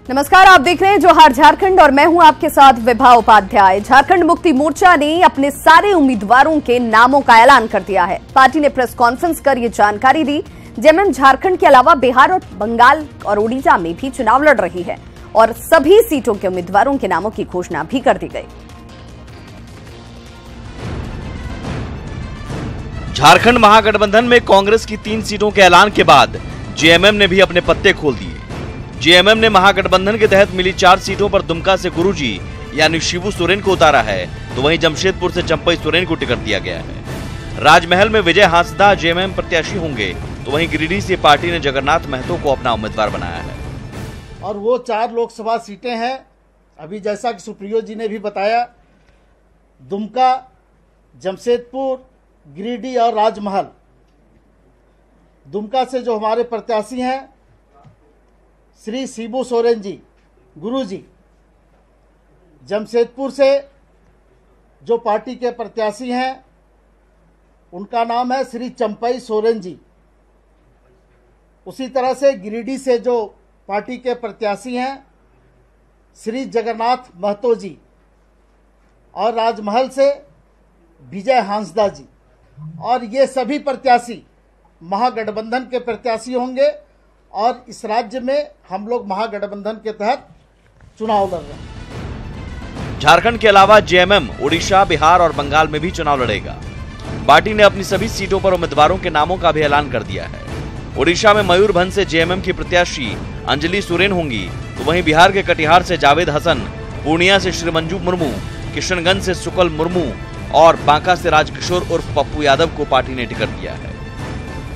नमस्कार, आप देख रहे हैं जोहार झारखंड और मैं हूं आपके साथ विभा उपाध्याय। झारखंड मुक्ति मोर्चा ने अपने सारे उम्मीदवारों के नामों का ऐलान कर दिया है। पार्टी ने प्रेस कॉन्फ्रेंस कर ये जानकारी दी। जेएमएम झारखंड के अलावा बिहार और बंगाल और उड़ीसा में भी चुनाव लड़ रही है और सभी सीटों के उम्मीदवारों के नामों की घोषणा भी कर दी गई। झारखंड महागठबंधन में कांग्रेस की 3 सीटों के ऐलान के बाद जेएमएम ने भी अपने पत्ते खोल दिए। जेएमएम ने महागठबंधन के तहत मिली 4 सीटों पर दुमका से गुरुजी यानी शिबू सोरेन को उतारा है, तो वहीं जमशेदपुर से चंपई सोरेन को टिकट दिया गया है। राजमहल में विजय हांसदा जेएमएम प्रत्याशी होंगे, तो वहीं गिरिडीह से पार्टी ने जगन्नाथ महतो को अपना उम्मीदवार बनाया है। और वो 4 लोकसभा सीटें हैं। अभी जैसा कि सुप्रियो जी ने भी बताया, दुमका, जमशेदपुर, गिरिडीह और राजमहल। दुमका से जो हमारे प्रत्याशी हैं श्री शिबू सोरेन जी गुरुजी, जमशेदपुर से जो पार्टी के प्रत्याशी हैं उनका नाम है श्री चंपई सोरेन जी। उसी तरह से गिरिडीह से जो पार्टी के प्रत्याशी हैं श्री जगन्नाथ महतो जी, और राजमहल से विजय हांसदा जी। और ये सभी प्रत्याशी महागठबंधन के प्रत्याशी होंगे और इस राज्य में हम लोग महागठबंधन के तहत चुनाव लड़ रहे हैं। झारखंड के अलावा जेएमएम उड़ीसा, बिहार और बंगाल में भी चुनाव लड़ेगा। पार्टी ने अपनी सभी सीटों पर उम्मीदवारों के नामों का भी ऐलान कर दिया है। उड़ीसा में मयूरभंज से जेएमएम की प्रत्याशी अंजलि सोरेन होंगी, तो वहीं बिहार के कटिहार से जावेद हसन, पूर्णिया से श्री मंजू मुर्मू, किशनगंज से सुकल मुर्मू और बांका से राजकिशोर उर्फ पप्पू यादव को पार्टी ने टिकट दिया है।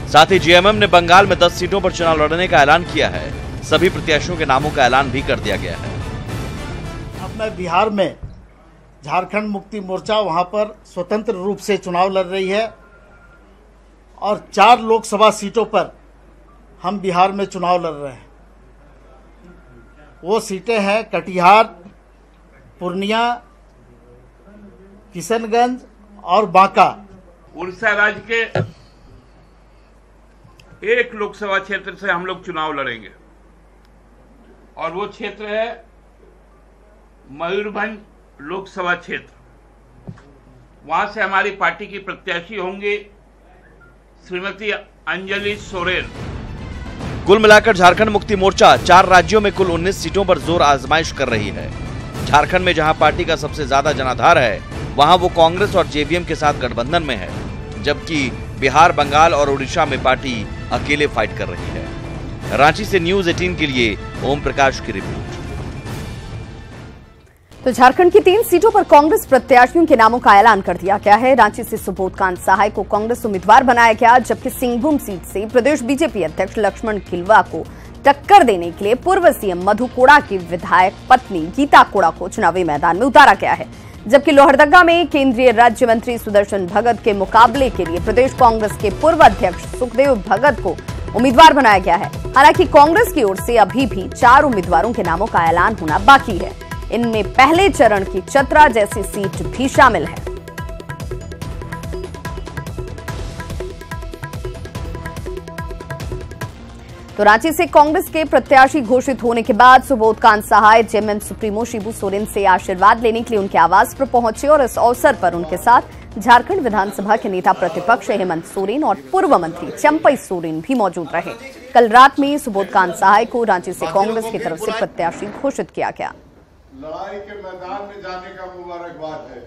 साथ ही जेएमएम ने बंगाल में 10 सीटों पर चुनाव लड़ने का ऐलान किया है। सभी प्रत्याशियों के नामों का ऐलान भी कर दिया गया है। अब मैं बिहार में झारखंड मुक्ति मोर्चा वहां पर स्वतंत्र रूप से चुनाव लड़ रही है और 4 लोकसभा सीटों पर हम बिहार में चुनाव लड़ रहे हैं। वो सीटें हैं कटिहार, पूर्णिया, किशनगंज और बांका। उड़ीसा राज्य के 1 लोकसभा क्षेत्र से हम लोग चुनाव लड़ेंगे और वो क्षेत्र है मयूरभंज लोकसभा क्षेत्र। वहां से हमारी पार्टी की प्रत्याशी होंगे श्रीमती अंजलि सोरेन। कुल मिलाकर झारखंड मुक्ति मोर्चा 4 राज्यों में कुल 19 सीटों पर जोर आजमाइश कर रही है। झारखंड में जहां पार्टी का सबसे ज्यादा जनाधार है, वहां वो कांग्रेस और जेवीएम के साथ गठबंधन में है, जबकि बिहार, बंगाल और उड़ीसा में पार्टी अकेले फाइट कर रही है। रांची से न्यूज़ 18 के लिए ओम प्रकाश की रिपोर्ट। तो झारखंड की 3 सीटों पर कांग्रेस प्रत्याशियों के नामों का ऐलान कर दिया गया है। रांची से सुबोधकांत सहाय को कांग्रेस उम्मीदवार बनाया गया, जबकि सिंहभूम सीट से प्रदेश बीजेपी अध्यक्ष लक्ष्मण खिलवा को टक्कर देने के लिए पूर्व सीएम मधु कोड़ा की विधायक पत्नी गीता कोड़ा को चुनावी मैदान में उतारा गया है। जबकि लोहरदगा में केंद्रीय राज्य मंत्री सुदर्शन भगत के मुकाबले के लिए प्रदेश कांग्रेस के पूर्व अध्यक्ष सुखदेव भगत को उम्मीदवार बनाया गया है। हालांकि कांग्रेस की ओर से अभी भी 4 उम्मीदवारों के नामों का ऐलान होना बाकी है। इनमें पहले चरण की चतरा जैसी सीट भी शामिल है। तो रांची से कांग्रेस के प्रत्याशी घोषित होने के बाद सुबोधकांत सहाय जेएमएम सुप्रीमो शिबू सोरेन से आशीर्वाद लेने के लिए उनके आवास पर पहुंचे और इस अवसर पर उनके साथ झारखंड विधानसभा के नेता प्रतिपक्ष हेमंत सोरेन और पूर्व मंत्री चंपई सोरेन भी मौजूद रहे। कल रात में सुबोधकांत सहाय को रांची से कांग्रेस की तरफ से प्रत्याशी घोषित किया गया। लड़ाई के मैदान में जाने का मुबारकबाद है।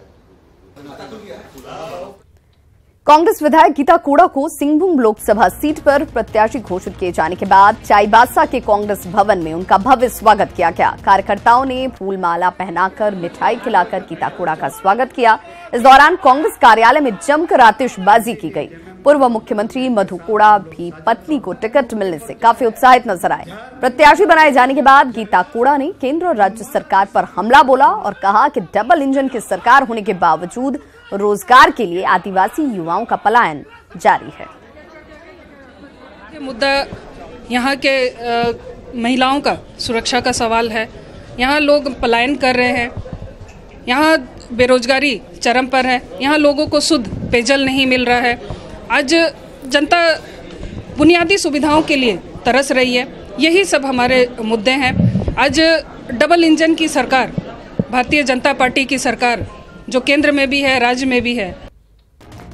कांग्रेस विधायक गीता कोड़ा को सिंहभूम लोकसभा सीट पर प्रत्याशी घोषित किए जाने के बाद चाईबासा के कांग्रेस भवन में उनका भव्य स्वागत किया गया। कार्यकर्ताओं ने फूल माला पहनाकर, मिठाई खिलाकर गीता कोड़ा का स्वागत किया। इस दौरान कांग्रेस कार्यालय में जमकर आतिशबाजी की गई। पूर्व मुख्यमंत्री मधु कोड़ा भी पत्नी को टिकट मिलने से काफी उत्साहित नजर आए। प्रत्याशी बनाए जाने के बाद गीता कोड़ा ने केंद्र और राज्य सरकार पर हमला बोला और कहा कि डबल इंजन की सरकार होने के बावजूद रोजगार के लिए आदिवासी युवाओं का पलायन जारी है। ये मुद्दा यहाँ के महिलाओं का सुरक्षा का सवाल है। यहाँ लोग पलायन कर रहे हैं, यहाँ बेरोजगारी चरम पर है, यहाँ लोगों को शुद्ध पेयजल नहीं मिल रहा है। आज जनता बुनियादी सुविधाओं के लिए तरस रही है। यही सब हमारे मुद्दे हैं। आज डबल इंजन की सरकार, भारतीय जनता पार्टी की सरकार, जो केंद्र में भी है, राज्य में भी है।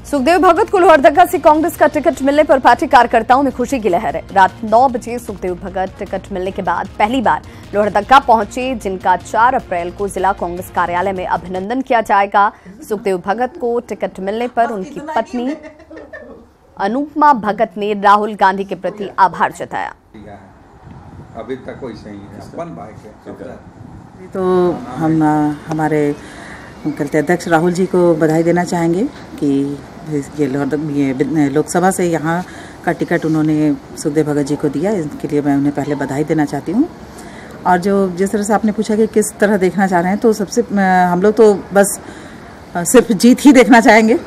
सुखदेव भगत को लोहरदगा से कांग्रेस का टिकट मिलने पर पार्टी कार्यकर्ताओं में खुशी की लहर है। रात 9 बजे सुखदेव भगत टिकट मिलने के बाद पहली बार लोहरदगा पहुंचे, जिनका 4 अप्रैल को जिला कांग्रेस कार्यालय में अभिनंदन किया जाएगा। सुखदेव भगत को टिकट मिलने पर उनकी पत्नी अनुपमा भगत ने राहुल गांधी के प्रति आभार जताया। अभी तक कोई सही है। तो हम हमारे कहते अध्यक्ष राहुल जी को बधाई देना चाहेंगे कि ये लोकसभा से यहाँ का टिकट उन्होंने सुखदेव भगत जी को दिया, इसके लिए मैं उन्हें पहले बधाई देना चाहती हूँ। और जो जिस तरह से आपने पूछा कि किस तरह देखना चाह रहे हैं, तो सबसे हम लोग तो बस सिर्फ जीत ही देखना चाहेंगे।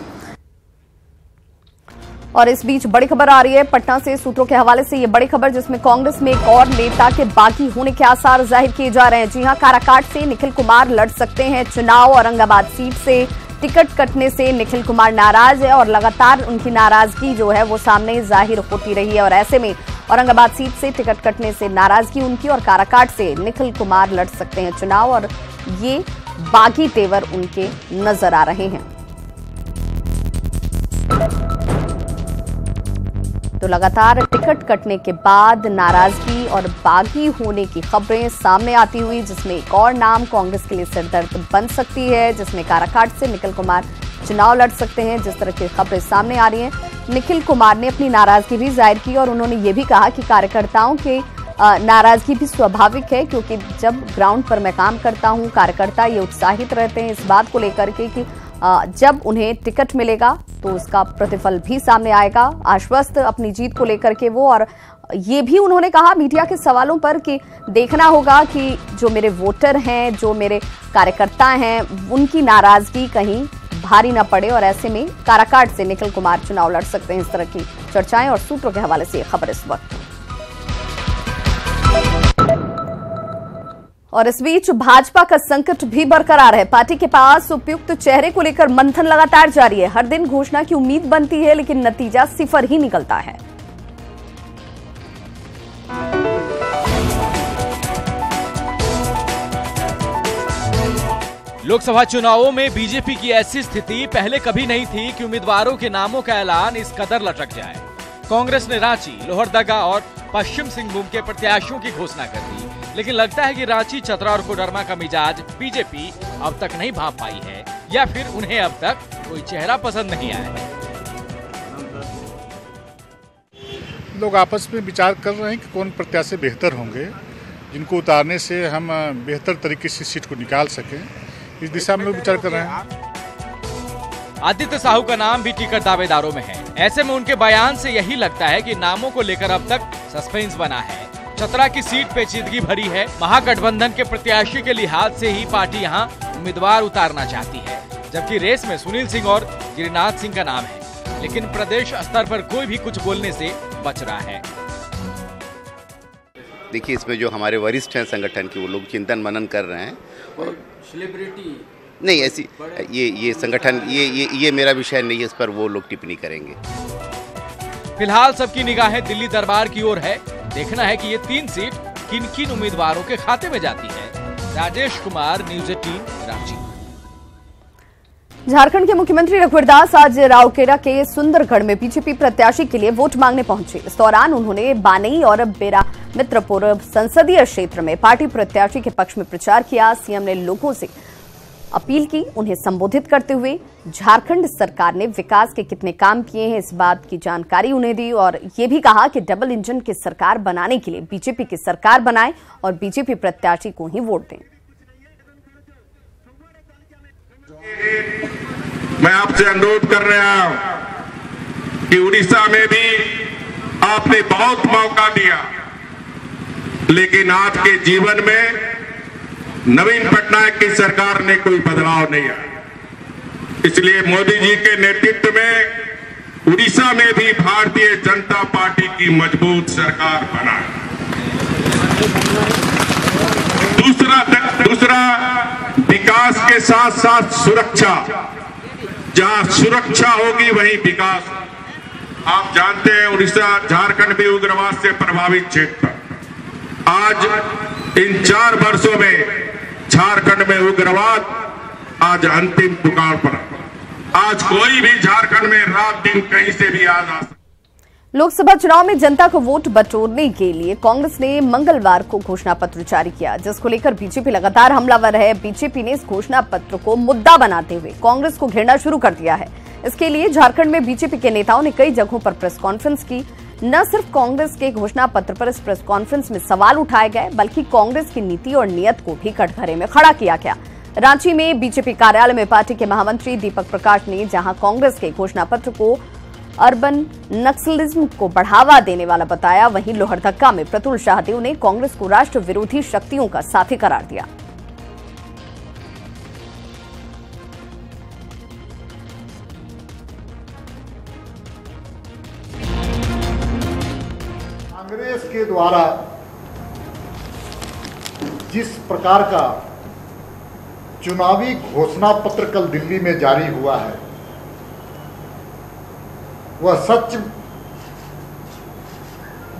और इस बीच बड़ी खबर आ रही है पटना से, सूत्रों के हवाले से ये बड़ी खबर, जिसमें कांग्रेस में एक और नेता के बागी होने के आसार जाहिर किए जा रहे हैं। जी हां, काराकाट से निखिल कुमार लड़ सकते हैं चुनाव। औरंगाबाद सीट से टिकट कटने से निखिल कुमार नाराज है और लगातार उनकी नाराजगी जो है वो सामने जाहिर होती रही है। और ऐसे में औरंगाबाद सीट से टिकट कटने से नाराजगी उनकी और काराकाट से निखिल कुमार लड़ सकते हैं चुनाव, और ये बागी तेवर उनके नजर आ रहे हैं। तो लगातार टिकट कटने के बाद नाराजगी और बागी होने की खबरें सामने आती हुई, जिसमें एक और नाम कांग्रेस के लिए सिरदर्द बन सकती है, जिसमें काराकाट से निखिल कुमार चुनाव लड़ सकते हैं। जिस तरह की खबरें सामने आ रही हैं, निखिल कुमार ने अपनी नाराजगी भी जाहिर की और उन्होंने ये भी कहा कि कार्यकर्ताओं के नाराजगी भी स्वाभाविक है, क्योंकि जब ग्राउंड पर मैं काम करता हूं, कार्यकर्ता ये उत्साहित रहते हैं इस बात को लेकर के कि जब उन्हें टिकट मिलेगा तो उसका प्रतिफल भी सामने आएगा। आश्वस्त अपनी जीत को लेकर के वो, और ये भी उन्होंने कहा मीडिया के सवालों पर कि देखना होगा कि जो मेरे वोटर हैं, जो मेरे कार्यकर्ता हैं, उनकी नाराजगी कहीं भारी न पड़े, और ऐसे में काराकाट से निखिल कुमार चुनाव लड़ सकते हैं। इस तरह की चर्चाएं और सूत्रों के हवाले से ये खबर इस वक्त। और इस बीच भाजपा का संकट भी बरकरार है। पार्टी के पास उपयुक्त चेहरे को लेकर मंथन लगातार जारी है। हर दिन घोषणा की उम्मीद बनती है, लेकिन नतीजा सिफर ही निकलता है। लोकसभा चुनावों में बीजेपी की ऐसी स्थिति पहले कभी नहीं थी कि उम्मीदवारों के नामों का ऐलान इस कदर लटक जाए। कांग्रेस ने रांची, लोहरदगा और पश्चिम सिंहभूम के प्रत्याशियों की घोषणा कर दी, लेकिन लगता है कि रांची, चतरा और कोडरमा का मिजाज बीजेपी अब तक नहीं भांप पाई है, या फिर उन्हें अब तक कोई चेहरा पसंद नहीं आया है। लोग आपस में विचार कर रहे हैं कि कौन प्रत्याशी बेहतर होंगे, जिनको उतारने से हम बेहतर तरीके से सीट को निकाल सकें। इस दिशा में लोग विचार कर रहे हैं। आदित्य साहू का नाम भी टिकट दावेदारों में है। ऐसे में उनके बयान से यही लगता है कि नामों को लेकर अब तक सस्पेंस बना है। चतरा की सीट पेचीदगी भरी है। महागठबंधन के प्रत्याशी के लिहाज से ही पार्टी यहां उम्मीदवार उतारना चाहती है, जबकि रेस में सुनील सिंह और गिरिनाथ सिंह का नाम है, लेकिन प्रदेश स्तर पर कोई भी कुछ बोलने से बच रहा है। देखिए, इसमें जो हमारे वरिष्ठ हैं संगठन के, वो लोग चिंतन मनन कर रहे हैं। और सेलिब्रिटी नहीं, ऐसी ये संगठन ये मेरा विषय नहीं है, इस पर वो लोग टिप्पणी करेंगे। फिलहाल सबकी निगाहें दिल्ली दरबार की ओर है। देखना है कि ये 3 सीट किन किन उम्मीदवारों के खाते में जाती है। राजेश कुमार, न्यूज़ 18, रांची। झारखंड के मुख्यमंत्री रघुवर दास आज राउरकेला के सुंदरगढ़ में बीजेपी प्रत्याशी के लिए वोट मांगने पहुंचे। इस दौरान उन्होंने बानई और बेरा मित्रपुर संसदीय क्षेत्र में पार्टी प्रत्याशी के पक्ष में प्रचार किया। सीएम ने लोगों से अपील की। उन्हें संबोधित करते हुए झारखंड सरकार ने विकास के कितने काम किए हैं, इस बात की जानकारी उन्हें दी, और ये भी कहा कि डबल इंजन की सरकार बनाने के लिए बीजेपी की सरकार बनाएं और बीजेपी प्रत्याशी को ही वोट दें। मैं आपसे अनुरोध कर रहा हूं कि उड़ीसा में भी आपने बहुत मौका दिया, लेकिन आपके जीवन में नवीन पटनायक की सरकार ने कोई बदलाव नहीं आया। इसलिए मोदी जी के नेतृत्व में उड़ीसा में भी भारतीय जनता पार्टी की मजबूत सरकार बनाए। दूसरा विकास के साथ साथ सुरक्षा। जहां सुरक्षा होगी वहीं विकास। आप जानते हैं उड़ीसा, झारखंड भी उग्रवाद से प्रभावित क्षेत्र। आज इन 4 वर्षों में झारखंड में उग्रवाद आज अंतिम दुकान पर। आज कोई भी झारखंड में रात दिन कहीं से भी आ जा सकता। लोकसभा चुनाव में जनता को वोट बटोरने के लिए कांग्रेस ने मंगलवार को घोषणा पत्र जारी किया, जिसको लेकर बीजेपी लगातार हमलावर है। बीजेपी ने इस घोषणा पत्र को मुद्दा बनाते हुए कांग्रेस को घेरना शुरू कर दिया है। इसके लिए झारखंड में बीजेपी के नेताओं ने कई जगहों पर प्रेस कॉन्फ्रेंस की। न सिर्फ कांग्रेस के घोषणा पत्र पर इस प्रेस कॉन्फ्रेंस में सवाल उठाए गए, बल्कि कांग्रेस की नीति और नियत को भी कटघरे में खड़ा किया गया। रांची में बीजेपी कार्यालय में पार्टी के महामंत्री दीपक प्रकाश ने जहां कांग्रेस के घोषणा पत्र को अर्बन नक्सलिज्म को बढ़ावा देने वाला बताया, वहीं लोहरदगा में प्रतुल शाहदेव ने कांग्रेस को राष्ट्र विरोधी शक्तियों का साथी करार दिया। कांग्रेस के द्वारा जिस प्रकार का चुनावी घोषणा पत्र कल दिल्ली में जारी हुआ है, वह सच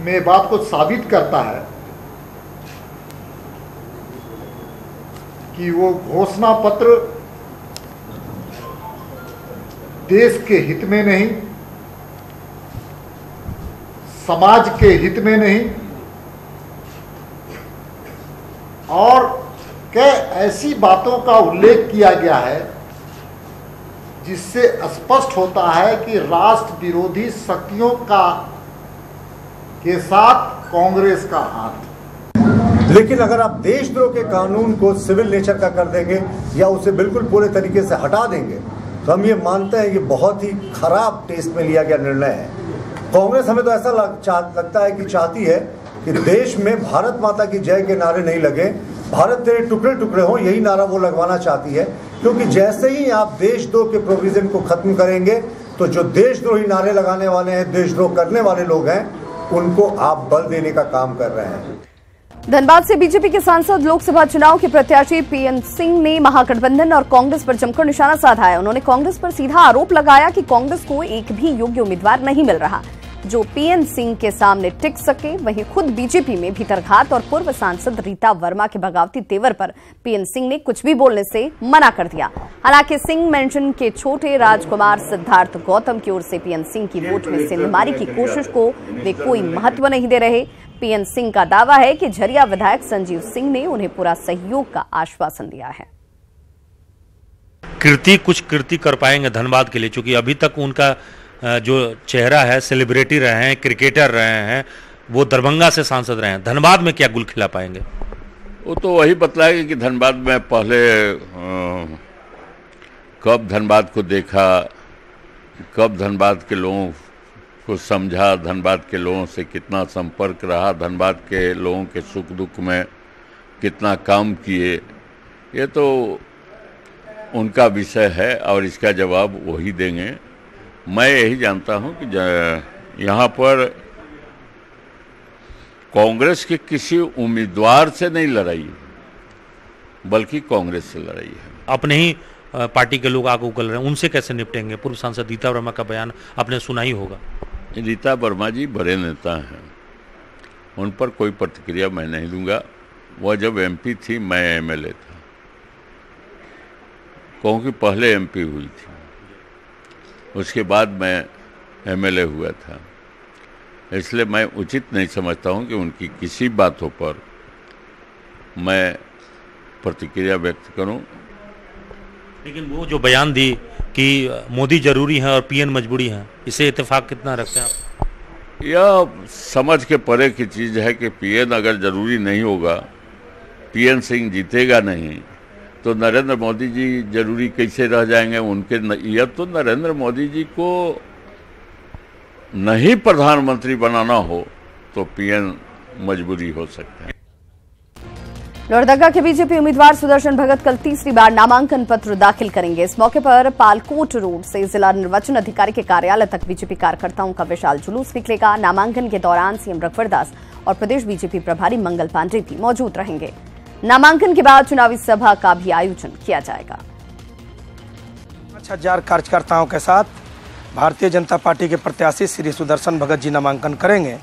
में बात को साबित करता है कि वो घोषणा पत्र देश के हित में नहीं, समाज के हित में नहीं, और कई ऐसी बातों का उल्लेख किया गया है जिससे स्पष्ट होता है कि राष्ट्र विरोधी शक्तियों के साथ कांग्रेस का हाथ। लेकिन अगर आप देशद्रोह के कानून को सिविल नेचर का कर देंगे या उसे बिल्कुल पूरे तरीके से हटा देंगे, तो हम ये मानते हैं कि बहुत ही खराब टेस्ट में लिया गया निर्णय है। कांग्रेस हमें तो ऐसा लगता है कि चाहती है कि देश में भारत माता की जय के नारे नहीं लगे, भारत तेरे टुकड़े टुकड़े हो, यही नारा वो लगवाना चाहती है। क्योंकि जैसे ही आप देशद्रोह के प्रोविजन को खत्म करेंगे, तो जो देशद्रोही नारे लगाने वाले हैं, देशद्रोह करने वाले लोग हैं, उनको आप बल देने का काम कर रहे हैं। धनबाद से बीजेपी के सांसद लोकसभा चुनाव के प्रत्याशी पीएन सिंह ने महागठबंधन और कांग्रेस पर जमकर निशाना साधा है। उन्होंने कांग्रेस पर सीधा आरोप लगाया कि कांग्रेस को एक भी योग्य उम्मीदवार नहीं मिल रहा जो पीएन सिंह के सामने टिक सके। वहीं खुद बीजेपी में भीतरघात और पूर्व सांसद रीता वर्मा के बगावती तेवर पर पीएन सिंह ने कुछ भी बोलने से मना कर दिया। हालांकि सिंह मेंशन के छोटे राजकुमार सिद्धार्थ गौतम की ओर से पीएन सिंह की वोट में सेंधमारी की कोशिश को वे कोई महत्व नहीं दे रहे। पीएन सिंह का दावा है कि झरिया विधायक संजीव सिंह ने उन्हें पूरा सहयोग का आश्वासन दिया है। कुछ कृति कर पाएंगे धनबाद के लिए, क्योंकि अभी तक उनका जो चेहरा है, सेलिब्रिटी रहे हैं, क्रिकेटर रहे हैं, वो दरभंगा से सांसद रहे हैं। धनबाद में क्या गुल खिला पाएंगे? वो तो वही बतलाएंगे कि धनबाद में पहले कब धनबाद को देखा, कब धनबाद के लोगों को समझा, धनबाद के लोगों से कितना संपर्क रहा, धनबाद के लोगों के सुख दुख में कितना काम किए, ये तो उनका विषय है और इसका जवाब वही देंगे। मैं यही जानता हूं कि यहाँ पर कांग्रेस के किसी उम्मीदवार से नहीं लड़ाई, बल्कि कांग्रेस से लड़ाई है। अपने ही पार्टी के लोग आगे उगल रहे हैं, उनसे कैसे निपटेंगे? पूर्व सांसद रीता वर्मा का बयान आपने सुना ही होगा। रीता वर्मा जी बड़े नेता हैं, उन पर कोई प्रतिक्रिया मैं नहीं दूंगा। वह जब एमपी थी, मैं एमएलए था, क्योंकि पहले एमपी हुई थी, उसके बाद मैं एमएलए हुआ था, इसलिए मैं उचित नहीं समझता हूं कि उनकी किसी बातों पर मैं प्रतिक्रिया व्यक्त करूं। लेकिन वो जो बयान दी कि मोदी जरूरी है और पीएन मजबूरी है, इसे इत्तेफाक कितना रखते हैं आप? यह समझ के परे की चीज़ है कि पीएन अगर जरूरी नहीं होगा, पीएन सिंह जीतेगा नहीं, तो नरेंद्र मोदी जी जरूरी कैसे रह जाएंगे? उनके यह तो नरेंद्र मोदी जी को नहीं प्रधानमंत्री बनाना हो तो पीएन मजबूरी हो सकते हैं। लोहरदगा के बीजेपी उम्मीदवार सुदर्शन भगत कल तीसरी बार नामांकन पत्र दाखिल करेंगे। इस मौके पर पालकोट रोड से जिला निर्वाचन अधिकारी के कार्यालय तक बीजेपी कार्यकर्ताओं का विशाल जुलूस निकलेगा। नामांकन के दौरान सीएम रघुवर दास और प्रदेश बीजेपी प्रभारी मंगल पांडे भी मौजूद रहेंगे। नामांकन के बाद चुनावी सभा का भी आयोजन किया जाएगा। 5,000 कार्यकर्ताओं के साथ भारतीय जनता पार्टी के प्रत्याशी श्री सुदर्शन भगत जी नामांकन करेंगे।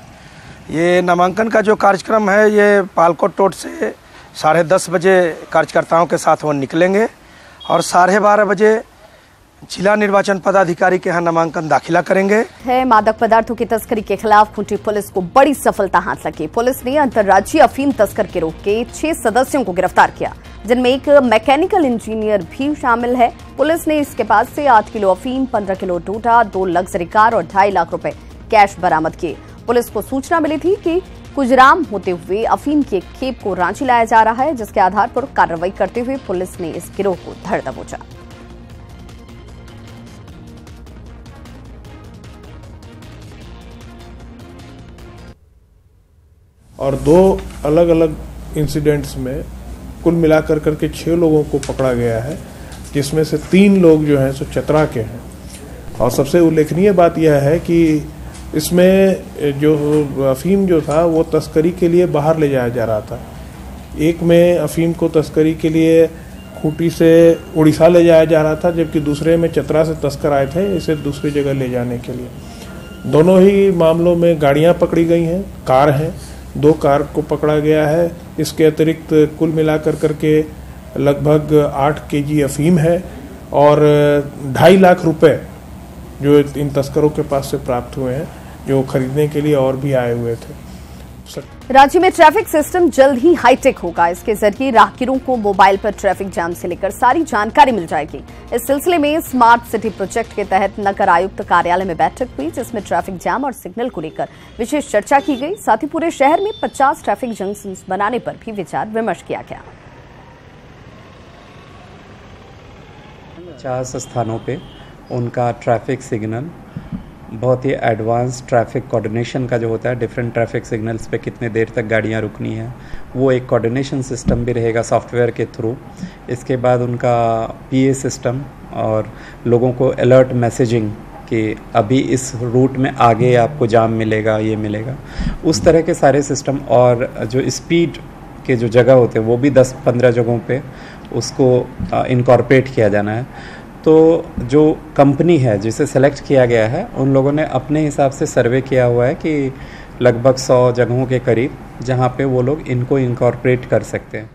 ये नामांकन का जो कार्यक्रम है ये पालकोट रोड से 10:30 बजे कार्यकर्ताओं के साथ वो निकलेंगे और 12:30 बजे जिला निर्वाचन पदाधिकारी के यहाँ नामांकन दाखिला करेंगे। मादक पदार्थों की तस्करी के खिलाफ खूंटी पुलिस को बड़ी सफलता हाथ लगी। पुलिस ने अंतर्राज्यीय अफीम तस्कर गिरोह के 6 सदस्यों को गिरफ्तार किया, जिनमें एक मैकेनिकल इंजीनियर भी शामिल है। पुलिस ने इसके पास से 8 किलो अफीम, 15 किलो डोडा, 2 लग्जरी कार और 2.5 लाख रुपए कैश बरामद किए। पुलिस को सूचना मिली थी कि गुजराम होते हुए अफीम की एक खेप को रांची लाया जा रहा है, जिसके आधार पर कार्रवाई करते हुए पुलिस ने इस गिरोह को धर दबोचा। और 2 अलग अलग इंसिडेंट्स में कुल मिलाकर करके 6 लोगों को पकड़ा गया है, जिसमें से 3 लोग जो हैं सो चतरा के हैं। और सबसे उल्लेखनीय बात यह है कि इसमें जो अफीम जो था वो तस्करी के लिए बाहर ले जाया जा रहा था। एक में अफीम को तस्करी के लिए खूंटी से उड़ीसा ले जाया जा रहा था, जबकि दूसरे में चतरा से तस्कर आए थे इसे दूसरी जगह ले जाने के लिए। दोनों ही मामलों में गाड़ियां पकड़ी गई हैं, कार हैं, 2 कार को पकड़ा गया है। इसके अतिरिक्त कुल मिलाकर करके लगभग 8 केजी अफीम है और 2.5 लाख रुपए जो इन तस्करों के पास से प्राप्त हुए हैं, जो खरीदने के लिए और भी आए हुए थे। राज्य में ट्रैफिक सिस्टम जल्द ही हाईटेक होगा। इसके जरिए राहगीरों को मोबाइल पर ट्रैफिक जाम से लेकर सारी जानकारी मिल जाएगी। इस सिलसिले में स्मार्ट सिटी प्रोजेक्ट के तहत नगर आयुक्त कार्यालय में बैठक हुई, जिसमें ट्रैफिक जाम और सिग्नल को लेकर विशेष चर्चा की गई। साथ ही पूरे शहर में 50 ट्रैफिक जंक्शन बनाने पर भी विचार विमर्श किया गया। 50 स्थानों पे उनका ट्रैफिक सिग्नल बहुत ही एडवांस ट्रैफिक कोऑर्डिनेशन का जो होता है, डिफरेंट ट्रैफिक सिग्नल्स पे कितने देर तक गाड़ियाँ रुकनी है, वो एक कोऑर्डिनेशन सिस्टम भी रहेगा सॉफ्टवेयर के थ्रू। इसके बाद उनका पीए सिस्टम और लोगों को अलर्ट मैसेजिंग कि अभी इस रूट में आगे आपको जाम मिलेगा, ये मिलेगा, उस तरह के सारे सिस्टम। और जो स्पीड के जो जगह होते हैं वो भी 10-15 जगहों पे उसको इनकॉर्पोरेट किया जाना है। तो जो कंपनी है जिसे सेलेक्ट किया गया है, उन लोगों ने अपने हिसाब से सर्वे किया हुआ है कि लगभग 100 जगहों के करीब जहाँ पे वो लोग इनको इनकॉर्पोरेट कर सकते हैं।